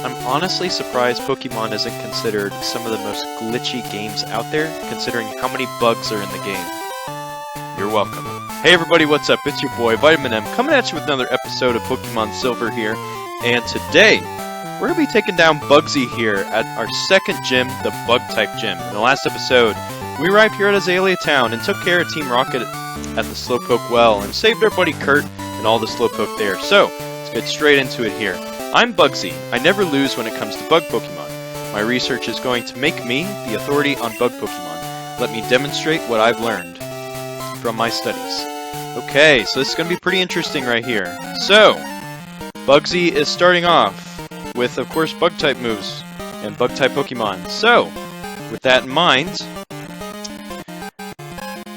I'm honestly surprised Pokemon isn't considered some of the most glitchy games out there, considering how many bugs are in the game. You're welcome. Hey everybody, what's up? It's your boy, Vitamin M, coming at you with another episode of Pokemon Silver here, and today, we're going to be taking down Bugsy here at our second gym, the Bug-type gym. In the last episode, we arrived here at Azalea Town and took care of Team Rocket at the Slowpoke Well, and saved our buddy Kurt and all the Slowpoke there. So, let's get straight into it here. I'm Bugsy. I never lose when it comes to bug Pokemon. My research is going to make me the authority on bug Pokemon. Let me demonstrate what I've learned from my studies. Okay, so this is going to be pretty interesting right here. So, Bugsy is starting off with, of course, Bug-type moves and Bug-type Pokemon. So, with that in mind,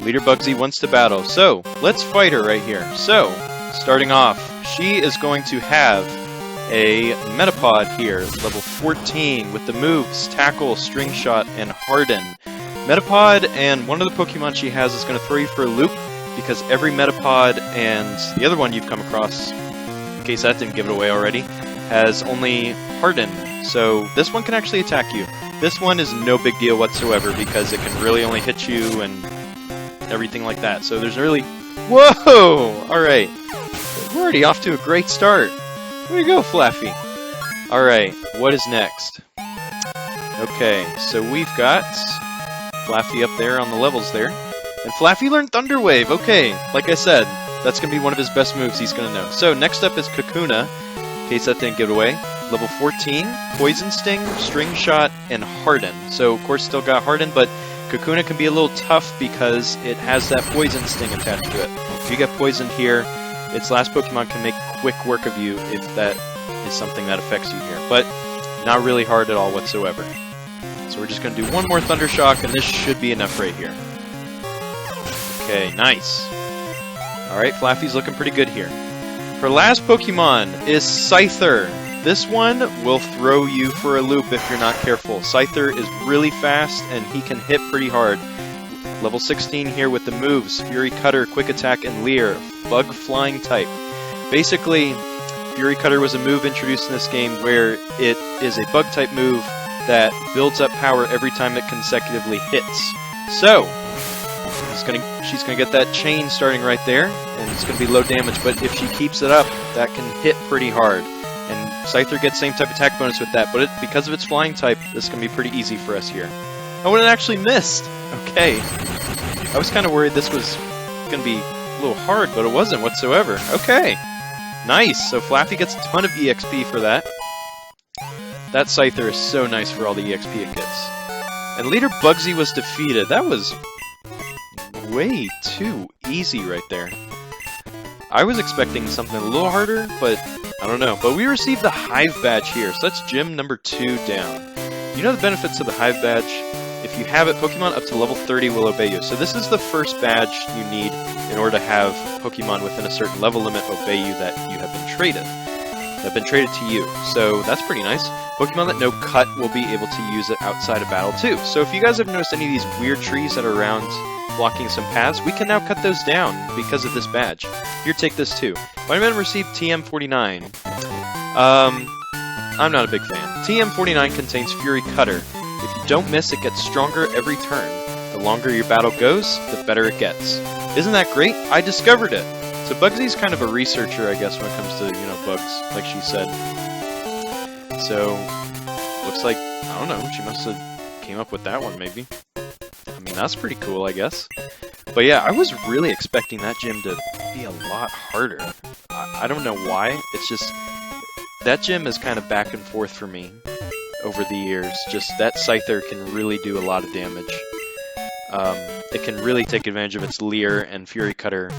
Leader Bugsy wants to battle. So, let's fight her right here. So, starting off, she is going to have a Metapod here, level 14, with the moves Tackle, String Shot, and Harden. Metapod and one of the Pokemon she has is going to throw you for a loop, because every Metapod and the other one you've come across, in case that didn't give it away already, has only Harden. So this one can actually attack you. This one is no big deal whatsoever, because it can really only hit you and everything like that. So there's really... Whoa! Alright. We're already off to a great start. There you go, Flaffy. Alright, what is next? Okay, so we've got Flaffy up there on the levels there. And Flaffy learned Thunder Wave. Okay, like I said, that's going to be one of his best moves he's going to know. So next up is Kakuna, in case that didn't give it away. Level 14, Poison Sting, String Shot, and Harden. So of course still got Harden, but Kakuna can be a little tough because it has that Poison Sting attached to it. If you get poisoned here, its last Pokemon can make quick work of you if that is something that affects you here. But not really hard at all whatsoever. So we're just going to do one more Thunder Shock, and this should be enough right here. Okay, nice. Alright, Flaffy's looking pretty good here. Her last Pokemon is Scyther. This one will throw you for a loop if you're not careful. Scyther is really fast, and he can hit pretty hard. Level 16 here with the moves, Fury Cutter, Quick Attack, and Leer. Bug Flying type. Basically, Fury Cutter was a move introduced in this game where it is a bug type move that builds up power every time it consecutively hits. So, she's gonna get that chain starting right there, and it's gonna be low damage, but if she keeps it up, that can hit pretty hard. And Scyther gets same type attack bonus with that, but because of its flying type, this is gonna be pretty easy for us here. Oh, and it actually missed! Okay. I was kind of worried this was gonna be a little hard, but it wasn't whatsoever. Okay. Nice! So Flaffy gets a ton of EXP for that. That Scyther is so nice for all the EXP it gets. And Leader Bugsy was defeated. That was way too easy right there. I was expecting something a little harder, but I don't know. But we received the Hive Badge here, so that's gym number 2 down. You know the benefits of the Hive Badge? If you have it, Pokemon up to level 30 will obey you. So this is the first badge you need in order to have Pokemon within a certain level limit obey you that you have been traded. That have been traded to you. So that's pretty nice. Pokemon that know Cut will be able to use it outside of battle too. So if you guys have noticed any of these weird trees that are around blocking some paths, we can now cut those down because of this badge. Here, take this too. Vitamin received TM49. I'm not a big fan. TM49 contains Fury Cutter. If you don't miss, it gets stronger every turn. The longer your battle goes, the better it gets. Isn't that great? I discovered it! So Bugsy's kind of a researcher, I guess, when it comes to, you know, bugs, like she said. So, looks like, I don't know, she must have came up with that one, maybe. I mean, that's pretty cool, I guess. But yeah, I was really expecting that gym to be a lot harder. I don't know why, it's just, that gym is kind of back and forth for me over the years. Just that Scyther can really do a lot of damage. It can really take advantage of its Leer, and Fury Cutter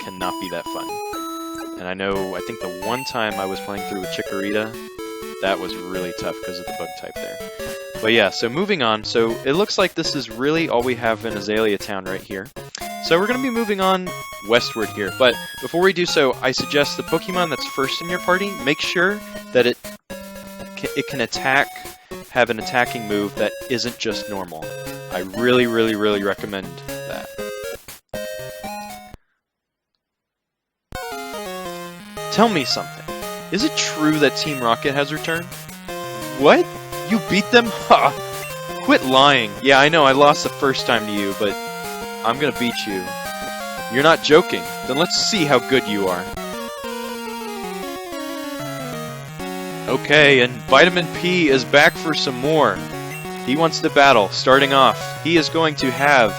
cannot be that fun. And I think the one time I was playing through with Chikorita, that was really tough because of the bug type there. But yeah, so moving on. So it looks like this is really all we have in Azalea Town right here. So we're going to be moving on westward here. But before we do so, I suggest the Pokemon that's first in your party, make sure that it can have an attacking move that isn't just normal. I really, really, really recommend that. Tell me something. Is it true that Team Rocket has returned? What? You beat them? Ha! Quit lying. Yeah, I know I lost the first time to you, but I'm gonna beat you. You're not joking. Then let's see how good you are. Okay, and Vitamin P is back for some more. He wants to battle. Starting off, he is going to have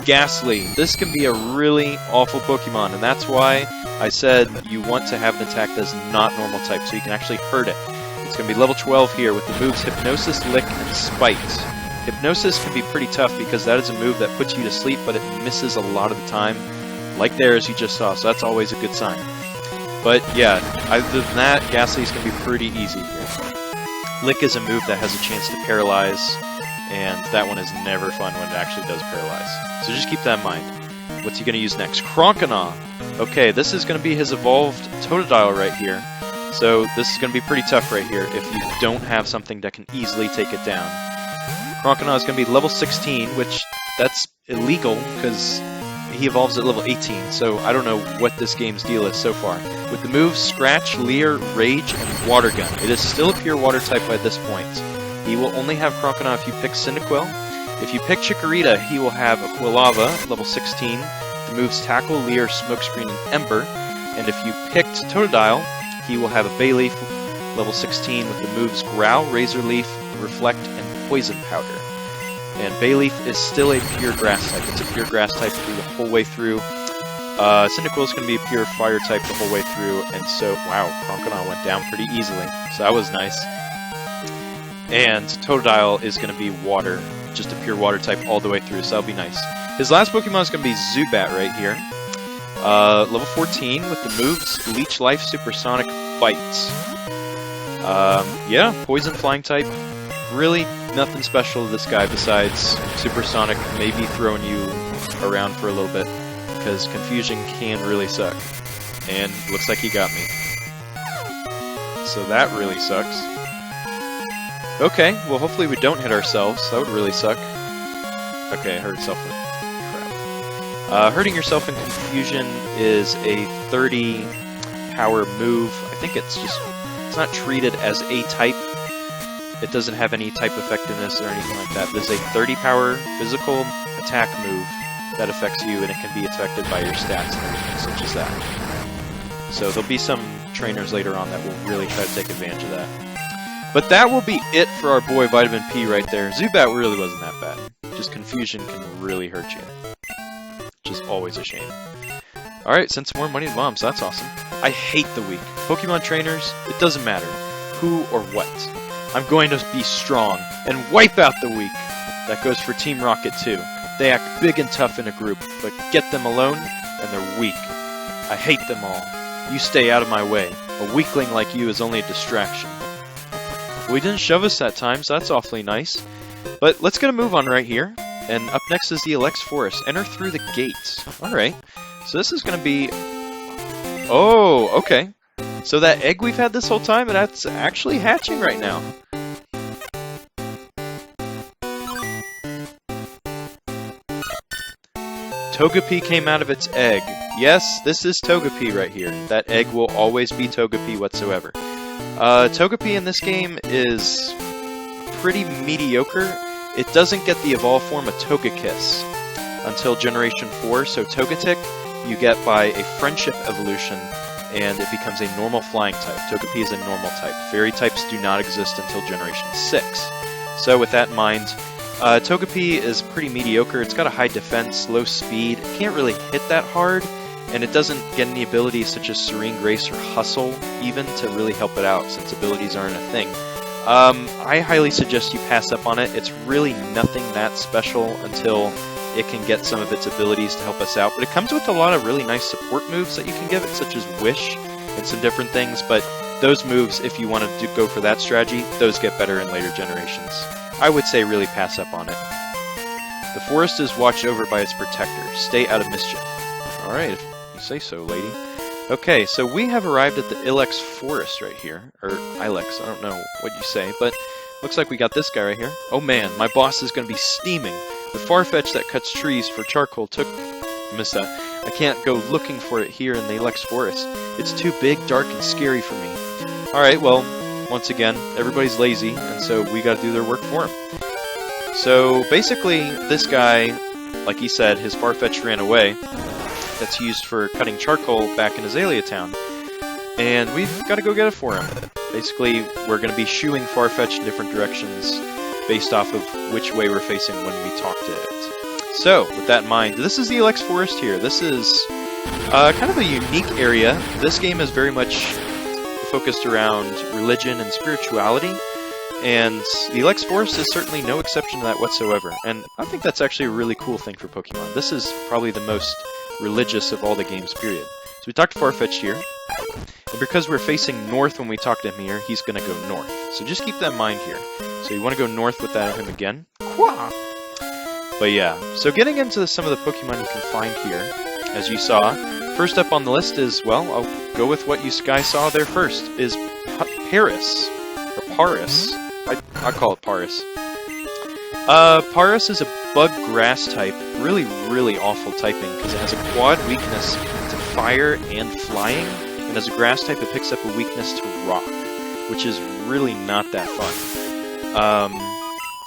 Ghastly. This can be a really awful Pokemon, and that's why I said you want to have an attack that's not normal type, so you can actually hurt it. It's going to be level 12 here with the moves Hypnosis, Lick, and Spite. Hypnosis can be pretty tough because that is a move that puts you to sleep, but it misses a lot of the time, like there as you just saw, so that's always a good sign. But yeah, other than that, Ghastly's going to be pretty easy here. Lick is a move that has a chance to paralyze, and that one is never fun when it actually does paralyze. So just keep that in mind. What's he going to use next? Crocodile! Okay, this is going to be his evolved Totodile right here. So this is going to be pretty tough right here if you don't have something that can easily take it down. Crocodile is going to be level 16, which that's illegal because he evolves at level 18, so I don't know what this game's deal is so far. With the moves Scratch, Leer, Rage, and Water Gun, it is still a pure water type by this point. He will only have Crocodile if you pick Cyndaquil. If you pick Chikorita, he will have a Quilava, level 16, the moves Tackle, Leer, Smokescreen, and Ember. And if you picked Totodile, he will have a Bayleaf, level 16, with the moves Growl, Razor Leaf, Reflect, and Poison Powder. And Bayleaf is still a pure grass type. It's a pure grass type through the whole way through. Cyndaquil is going to be a pure fire type the whole way through, and so, wow, Crocodile went down pretty easily, so that was nice. And Totodile is going to be water, just a pure water type all the way through, so that'll be nice. His last Pokemon is going to be Zubat right here. Level 14 with the moves Leech Life, Supersonic, Bites. Yeah, Poison Flying type. Really nothing special to this guy besides Supersonic maybe throwing you around for a little bit, because Confusion can really suck. And looks like he got me. So that really sucks. Okay, well hopefully we don't hit ourselves. That would really suck. Okay, I hurt myself with crap. Hurting yourself in Confusion is a 30 power move. I think it's not treated as a type. It doesn't have any type effectiveness or anything like that. There's a 30 power physical attack move that affects you, and it can be affected by your stats and everything, such as that. So there'll be some trainers later on that will really try to take advantage of that. But that will be it for our boy Vitamin P right there. Zubat really wasn't that bad. Just Confusion can really hurt you. Which is always a shame. Alright, send some more money to Mom, so that's awesome. I hate the weak. Pokemon trainers, it doesn't matter who or what. I'm going to be strong and wipe out the weak. That goes for Team Rocket too. They act big and tough in a group, but get them alone and they're weak. I hate them all. You stay out of my way. A weakling like you is only a distraction. Well, he didn't shove us that time, so that's awfully nice. But let's get a move on right here. And up next is the Illex Forest. Enter through the gates. Alright. So this is going to be... Oh, okay. So that egg we've had this whole time, that's actually hatching right now. Togepi came out of its egg. Yes, this is Togepi right here. That egg will always be Togepi whatsoever. Togepi in this game is pretty mediocre. It doesn't get the evolved form of Togekiss until Generation 4, so Togetic you get by a Friendship evolution, and it becomes a normal flying type. Togepi is a normal type. Fairy types do not exist until Generation 6. So with that in mind, Togepi is pretty mediocre. It's got a high defense, low speed, it can't really hit that hard, and it doesn't get any abilities such as Serene Grace or Hustle even to really help it out, since abilities aren't a thing. I highly suggest you pass up on it. It's really nothing that special until it can get some of its abilities to help us out, but it comes with a lot of really nice support moves that you can give it, such as Wish and some different things, but those moves, if you want to go for that strategy, those get better in later generations. I would say really pass up on it. The forest is watched over by its protector. Stay out of mischief. Alright, if you say so, lady. Okay, so we have arrived at the Illex Forest right here. Or Ilex, I don't know what you say, but looks like we got this guy right here. Oh man, my boss is going to be steaming. The Farfetch that cuts trees for charcoal took... Missa. I can't go looking for it here in the Illex Forest. It's too big, dark, and scary for me. Alright, well, why once again, everybody's lazy, and so we gotta do their work for them. So basically, this guy, like he said, his Farfetch'd ran away. That's used for cutting charcoal back in Azalea Town. And we've got to go get it for him. Basically, we're going to be shooing Farfetch'd in different directions based off of which way we're facing when we talk to it. So, with that in mind, this is the Illex Forest here. This is kind of a unique area. This game is very much focused around religion and spirituality. And the Illex Forest is certainly no exception to that whatsoever. And I think that's actually a really cool thing for Pokemon. This is probably the most religious of all the games, period. So we talked to Farfetch'd here. And because we're facing north when we talk to him here, he's going to go north. So just keep that in mind here. So you want to go north with that of him again. Quah! But yeah, so getting into some of the Pokemon you can find here, as you saw, first up on the list is, well, I'll go with what you guys saw there first, is Paris. Or Paris. I call it Paris. Paris is a bug grass type, really awful typing, because it has a quad weakness to fire and flying, and as a grass type it picks up a weakness to rock, which is really not that fun.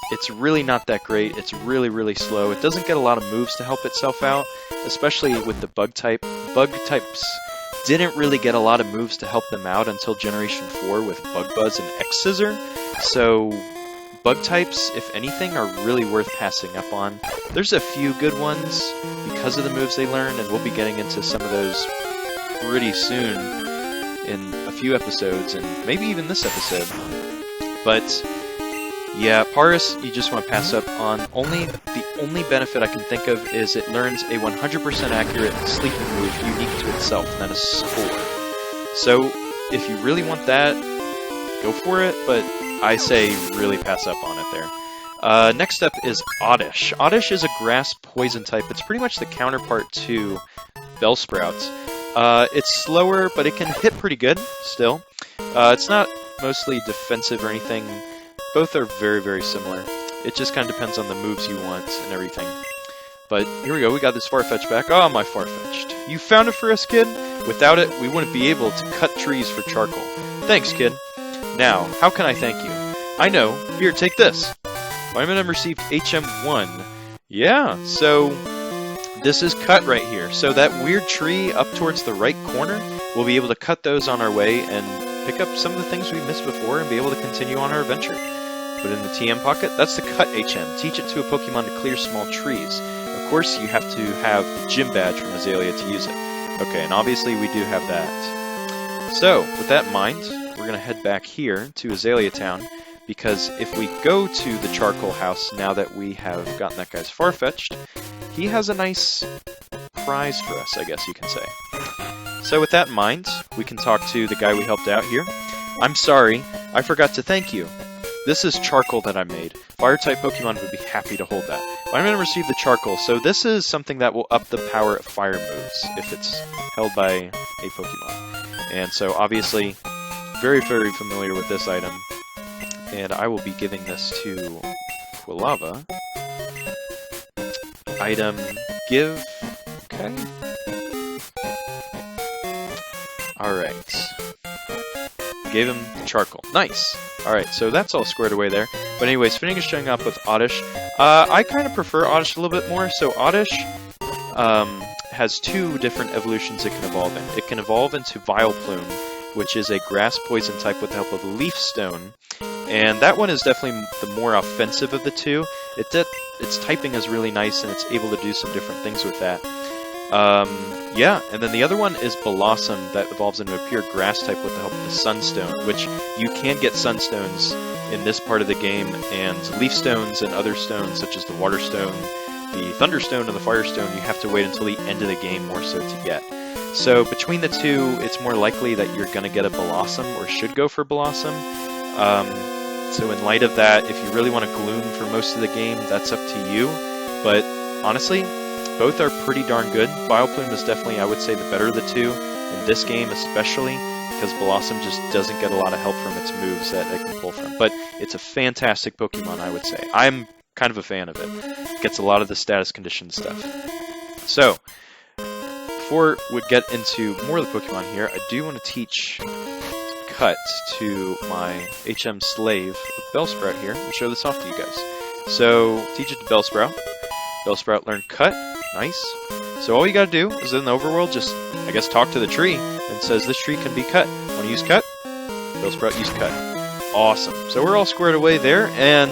It's really not that great, it's really slow, it doesn't get a lot of moves to help itself out, especially with the bug type. Bug types didn't really get a lot of moves to help them out until Generation 4 with Bug Buzz and X-Scissor, so bug types, if anything, are really worth passing up on. There's a few good ones because of the moves they learn, and we'll be getting into some of those pretty soon in a few episodes, and maybe even this episode. But yeah, Paris, you just want to pass up on. The only benefit I can think of is it learns a 100% accurate sleeping move unique to itself, and that is Spore. So if you really want that, go for it, but I say really pass up on it there. Next up is Oddish. Oddish is a grass poison type. It's pretty much the counterpart to Bellsprout. It's slower, but it can hit pretty good still. It's not mostly defensive or anything. Both are very similar. It just kind of depends on the moves you want and everything. But here we go, we got this Farfetch'd back. Oh, my Farfetch'd. You found it for us, kid? Without it, we wouldn't be able to cut trees for charcoal. Thanks, kid. Now, how can I thank you? I know. Here, take this. Vitamin received HM1. Yeah, so this is cut right here. So that weird tree up towards the right corner, we'll be able to cut those on our way and pick up some of the things we missed before and be able to continue on our adventure. Put in the TM pocket. That's the cut HM. Teach it to a Pokemon to clear small trees. Of course, you have to have the Gym Badge from Azalea to use it. Okay, and obviously we do have that. So, with that in mind, we're going to head back here to Azalea Town, because if we go to the charcoal house now that we have gotten that guy's Farfetch'd, he has a nice prize for us, I guess you can say. So with that in mind, we can talk to the guy we helped out here. I'm sorry, I forgot to thank you. This is charcoal that I made. Fire-type Pokemon would be happy to hold that. I'm going to receive the charcoal, so this is something that will up the power of fire moves if it's held by a Pokemon. And so obviously, very familiar with this item. And I will be giving this to Quilava. Item, give, okay. Alright. Gave him charcoal. Nice! Alright, so that's all squared away there. But anyways, finishing up with Oddish. I kind of prefer Oddish a little bit more. So Oddish has two different evolutions it can evolve in. It can evolve into Vileplume, which is a grass poison type with the help of Leaf Stone. And that one is definitely the more offensive of the two. Its typing is really nice, and it's able to do some different things with that. Yeah, and then the other one is Blossom, that evolves into a pure grass type with the help of the Sunstone, which you can get Sunstones in this part of the game, and Leaf Stones and other stones, such as the Water Stone, the Thunderstone, and the Fire Stone, you have to wait until the end of the game more so to get. So between the two, it's more likely that you're going to get a Blossom, or should go for Blossom. So in light of that, if you really want to Gloom for most of the game, that's up to you. But honestly, both are pretty darn good. Vileplume is definitely, I would say, the better of the two, in this game especially, because Blossom just doesn't get a lot of help from its moves that it can pull from. But it's a fantastic Pokemon, I would say. I'm kind of a fan of it. It gets a lot of the status condition stuff. So, before we get into more of the Pokemon here, I do want to teach cut to my HM slave of Bellsprout here and show this off to you guys. So, teach it to Bellsprout. Bellsprout learned cut. Nice. So all you gotta do is in the overworld just, I guess, talk to the tree and says this tree can be cut. Want to use cut? Bellsprout used cut. Awesome. So we're all squared away there, and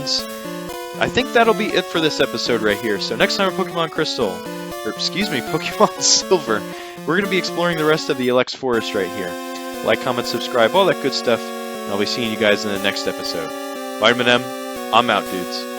I think that'll be it for this episode right here. So next time on Pokemon Crystal, or excuse me, Pokemon Silver, we're going to be exploring the rest of the Illex Forest right here. Like, comment, subscribe, all that good stuff, and I'll be seeing you guys in the next episode. Vitamin M, I'm out, dudes.